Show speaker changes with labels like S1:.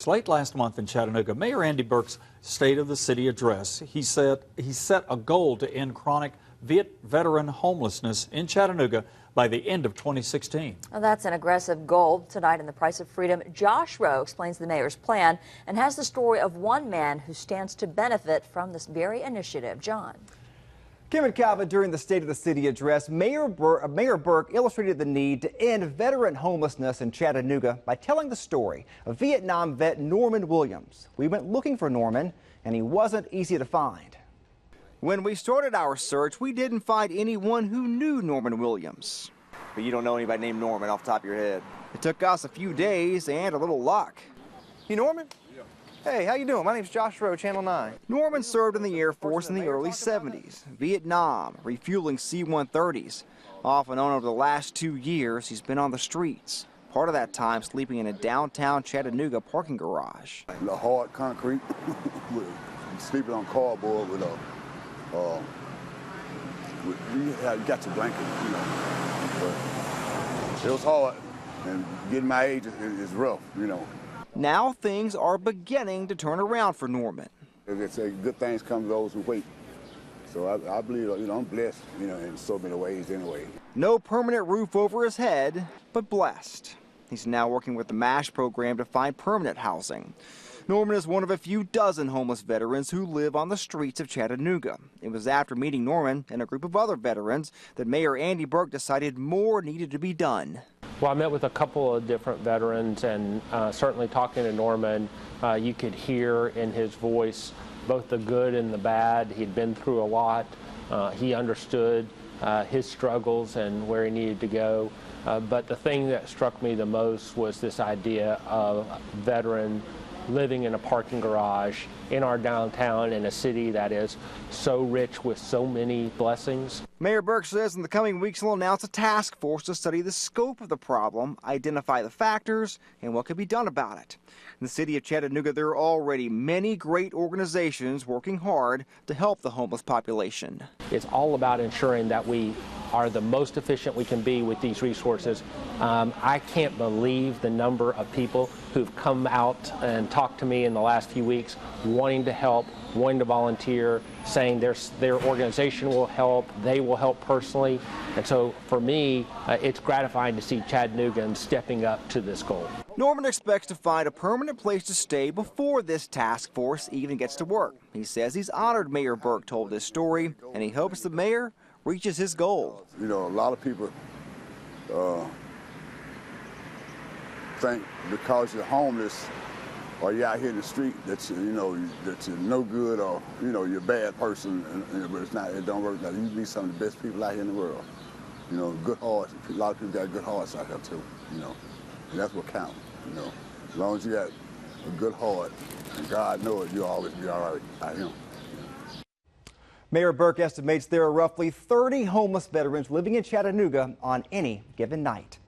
S1: late last month in Chattanooga, Mayor Andy Berke's State of the City address, he said he set a goal to end chronic veteran homelessness in Chattanooga by the end of 2016.
S2: Well, that's an aggressive goal. Tonight in The Price of Freedom, Josh Rowe explains the mayor's plan and has the story of one man who stands to benefit from this very initiative. John.
S3: Kim and Calvin, during the State of the City address, Mayor Berke illustrated the need to end veteran homelessness in Chattanooga by telling the story of Vietnam vet Norman Williams. We went looking for Norman, and he wasn't easy to find. When we started our search, we didn't find anyone who knew Norman Williams.
S4: But you don't know anybody named Norman off the top of your head.
S3: It took us a few days and a little luck.
S4: You Norman? Yeah. Hey, how you doing? My name's Josh Rowe, Channel 9.
S3: Norman served in the Air Force in the early 70s, Vietnam, refueling C-130s. Off and on over the last 2 years, he's been on the streets. Part of that time sleeping in a downtown Chattanooga parking garage.
S5: The hard concrete, sleeping on cardboard with you got your blanket, you know. But it was hard, and getting my age is rough, you know.
S3: Now things are beginning to turn around for Norman.
S5: They say good things come to those who wait. So I believe, you know, I'm blessed, you know, in so many ways anyway.
S3: No permanent roof over his head, but blessed. He's now working with the MASH program to find permanent housing. Norman is one of a few dozen homeless veterans who live on the streets of Chattanooga. It was after meeting Norman and a group of other veterans that Mayor Andy Berke decided more needed to be done.
S6: Well, I met with a couple of different veterans, and certainly talking to Norman, you could hear in his voice both the good and the bad. He'd been through a lot. He understood his struggles and where he needed to go. But the thing that struck me the most was this idea of a veteran living in a parking garage in our downtown in a city that is so rich with so many blessings.
S3: Mayor Berke says in the coming weeks he'll announce a task force to study the scope of the problem, identify the factors, and what can be done about it. In the city of Chattanooga, there are already many great organizations working hard to help the homeless population.
S6: It's all about ensuring that we are the most efficient we can be with these resources. I can't believe the number of people who've come out and talked to me in the last few weeks wanting to help, wanting to volunteer, saying their organization will help, they will help personally. And so for me, it's gratifying to see Chattanoogans stepping up to this goal.
S3: Norman expects to find a permanent place to stay before this task force even gets to work. He says he's honored Mayor Berke told this story, and he hopes the mayor reaches his goal.
S5: You know, a lot of people think because you're homeless or you're out here in the street that you know that you're no good, or you know you're a bad person, but it's not. It don't work. Now you be some of the best people out here in the world. You know, good hearts. A lot of people got good hearts out here too. You know, and that's what counts. You know, as long as you got a good heart, and God knows you'll always be all right out here.
S3: Mayor Berke estimates there are roughly 30 homeless veterans living in Chattanooga on any given night.